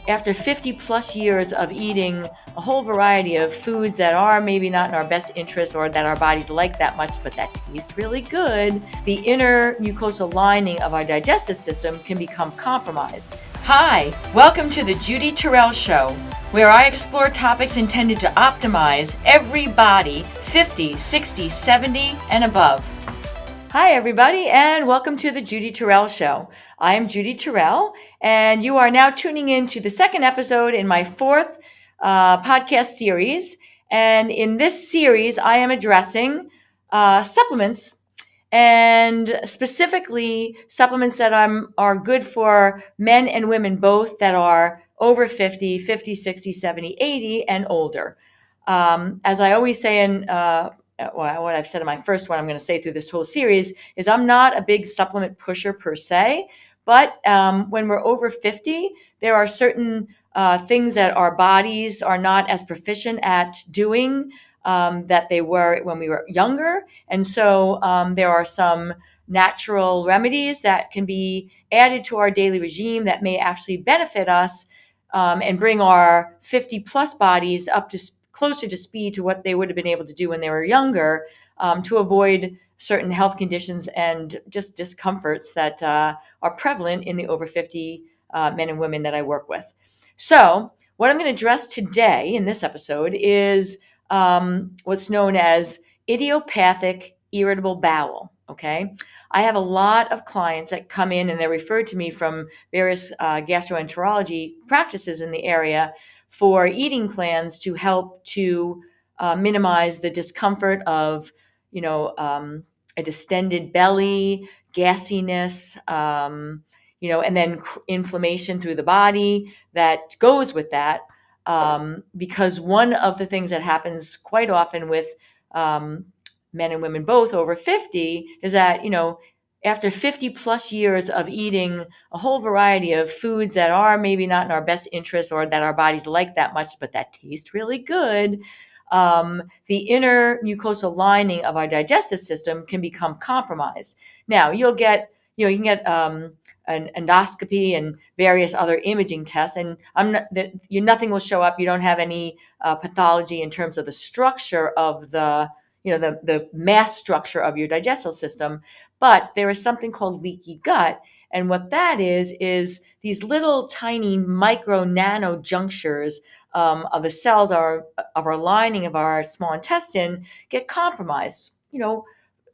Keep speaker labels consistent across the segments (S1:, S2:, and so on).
S1: after 50 plus years of eating a whole variety of foods that are maybe not in our best interest or that our bodies like that much, but that taste really good, the inner mucosal lining of our digestive system can become compromised. Hi, welcome to the Judy Torel Show, where I explore topics intended to optimize every body 50, 60, 70, and above. Hi, everybody, and welcome to the Judy Torel Show. I am Judy Torel, and you are now tuning in to the second episode in my fourth podcast series. And in this series, I am addressing supplements, and specifically supplements that are good for men and women both that are over 50, 50, 60, 70, 80, and older. As I always say what I've said in my first one, I'm going to say through this whole series is I'm not a big supplement pusher per se, but when we're over 50, there are certain things that our bodies are not as proficient at doing that they were when we were younger. And so there are some natural remedies that can be added to our daily regime that may actually benefit us and bring our 50 plus bodies up to closer to speed to what they would have been able to do when they were younger, to avoid certain health conditions and just discomforts that are prevalent in the over 50 men and women that I work with. So what I'm going to address today in this episode is what's known as idiopathic irritable bowel. Okay. I have a lot of clients that come in and they're referred to me from various gastroenterology practices in the area for eating plans to help to minimize the discomfort of, a distended belly, gassiness, and then inflammation through the body that goes with that. Because one of the things that happens quite often with men and women both over 50 is that, after 50 plus years of eating a whole variety of foods that are maybe not in our best interest or that our bodies like that much, but that taste really good, the inner mucosal lining of our digestive system can become compromised. Now, you can get an endoscopy and various other imaging tests, and nothing will show up. You don't have any pathology in terms of the structure of the mass structure of your digestive system, but there is something called leaky gut. And what that is these little tiny micro nano junctures of the cells of our lining of our small intestine get compromised,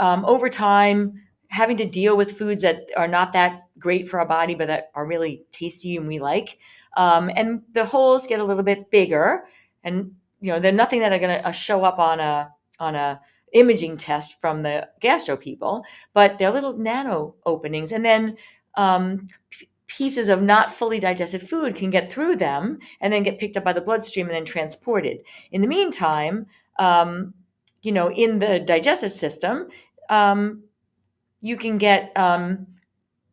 S1: over time, having to deal with foods that are not that great for our body, but that are really tasty and we like. And the holes get a little bit bigger, and they're nothing that are going to show up on a imaging test from the gastro people, but they're little nano openings. And then pieces of not fully digested food can get through them and then get picked up by the bloodstream and then transported. In the meantime, in the digestive system, you can get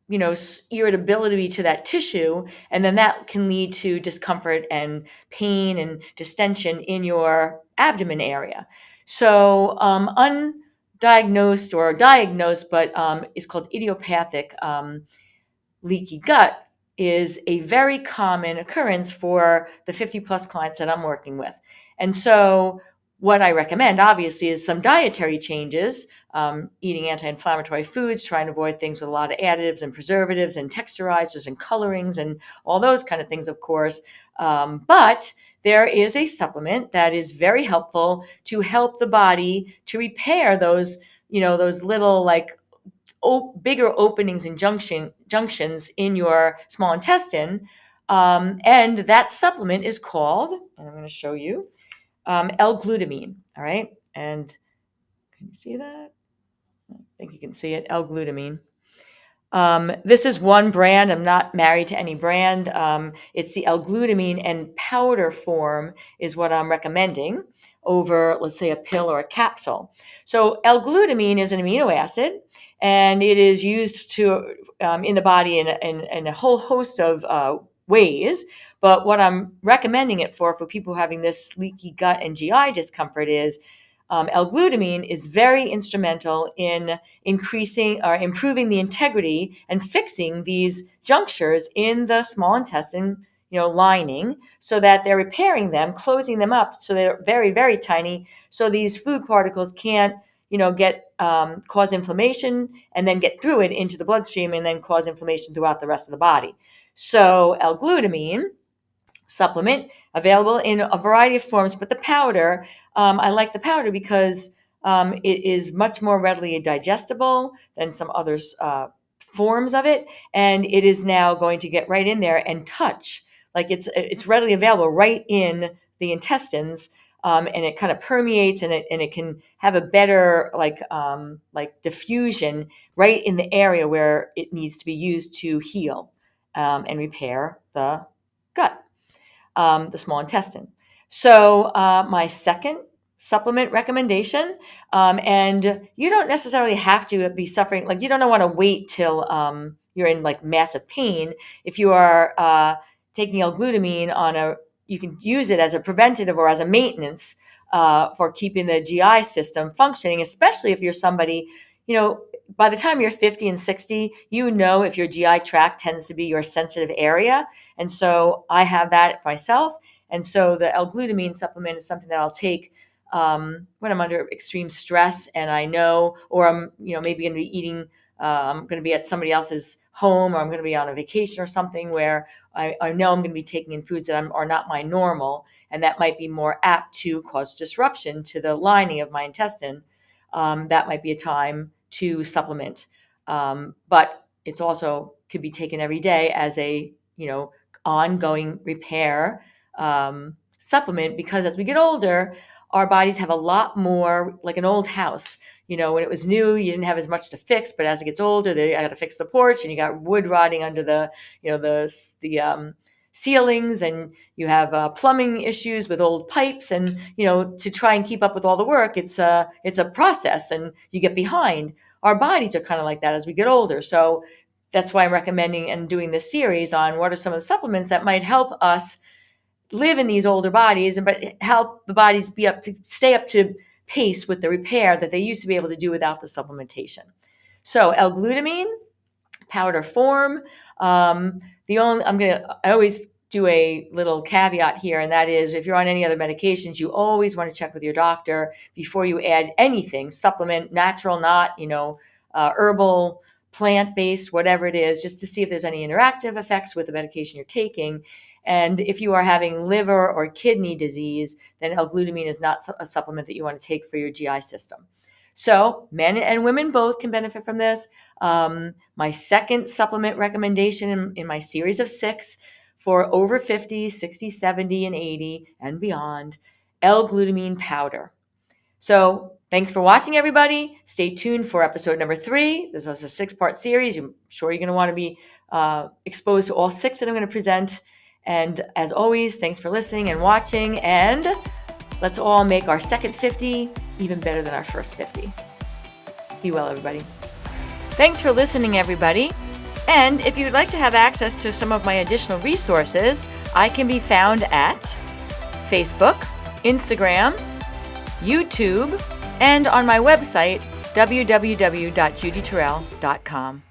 S1: irritability to that tissue, and then that can lead to discomfort and pain and distension in your abdomen area. So undiagnosed or diagnosed, but is called idiopathic leaky gut is a very common occurrence for the 50 plus clients that I'm working with. And so what I recommend, obviously, is some dietary changes, eating anti-inflammatory foods, trying to avoid things with a lot of additives and preservatives and texturizers and colorings and all those kind of things, of course. But there is a supplement that is very helpful to help the body to repair those little bigger openings and junctions in your small intestine. And that supplement is called, and I'm going to show you, L-Glutamine. All right. And can you see that? I think you can see it. L-Glutamine. This is one brand. I'm not married to any brand. It's the L-Glutamine, and powder form is what I'm recommending over, let's say, a pill or a capsule. So L-Glutamine is an amino acid, and it is used to in the body in a whole host of ways. But what I'm recommending it for people having this leaky gut and GI discomfort is L-Glutamine is very instrumental in increasing or improving the integrity and fixing these junctures in the small intestine, lining, so that they're repairing them, closing them up so they're very, very tiny, so these food particles can't cause inflammation and then get through it into the bloodstream and then cause inflammation throughout the rest of the body. So L-Glutamine supplement available in a variety of forms, but the powder, I like the powder because it is much more readily digestible than some other forms of it, and it is now going to get right in there and touch. Like it's readily available right in the intestines, and it kind of permeates, and it can have a better like diffusion right in the area where it needs to be used to heal and repair the gut, the small intestine. So my second supplement recommendation, and you don't necessarily have to be suffering, like you don't want to wait till you're in like massive pain. If you are taking L-glutamine you can use it as a preventative or as a maintenance for keeping the GI system functioning, especially if you're somebody, by the time you're 50 and 60, if your GI tract tends to be your sensitive area. And so I have that myself. And so the L-glutamine supplement is something that I'll take when I'm under extreme stress, and I know, or I'm, maybe going to be eating, I'm going to be at somebody else's home, or I'm going to be on a vacation or something where I know I'm going to be taking in foods that are not my normal, and that might be more apt to cause disruption to the lining of my intestine. That might be a time to supplement. But it's also could be taken every day as a, ongoing repair supplement, because as we get older, our bodies have a lot more like an old house. When it was new, you didn't have as much to fix, but as it gets older, I got to fix the porch, and you got wood rotting under the ceilings, and you have plumbing issues with old pipes, and to try and keep up with all the work, it's a process, and you get behind. Our bodies are kind of like that as we get older, so that's why I'm recommending and doing this series on what are some of the supplements that might help us live in these older bodies, but help the bodies stay up to pace with the repair that they used to be able to do without the supplementation. So L-glutamine, powder form. I always do a little caveat here, and that is if you're on any other medications, you always want to check with your doctor before you add anything, supplement, natural, not, herbal, plant-based, whatever it is, just to see if there's any interactive effects with the medication you're taking. And if you are having liver or kidney disease, then L-glutamine is not a supplement that you want to take for your GI system. So men and women both can benefit from this. My second supplement recommendation in my series of 6 for over 50, 60, 70, and 80 and beyond, L-glutamine powder. So thanks for watching, everybody. Stay tuned for episode number 3. This was a 6-part series. I'm sure you're going to want to be exposed to all 6 that I'm going to present. And as always, thanks for listening and watching. And let's all make our second 50 even better than our first 50. Be well, everybody. Thanks for listening, everybody. And if you'd like to have access to some of my additional resources, I can be found at Facebook, Instagram, YouTube, and on my website, www.judytorel.com.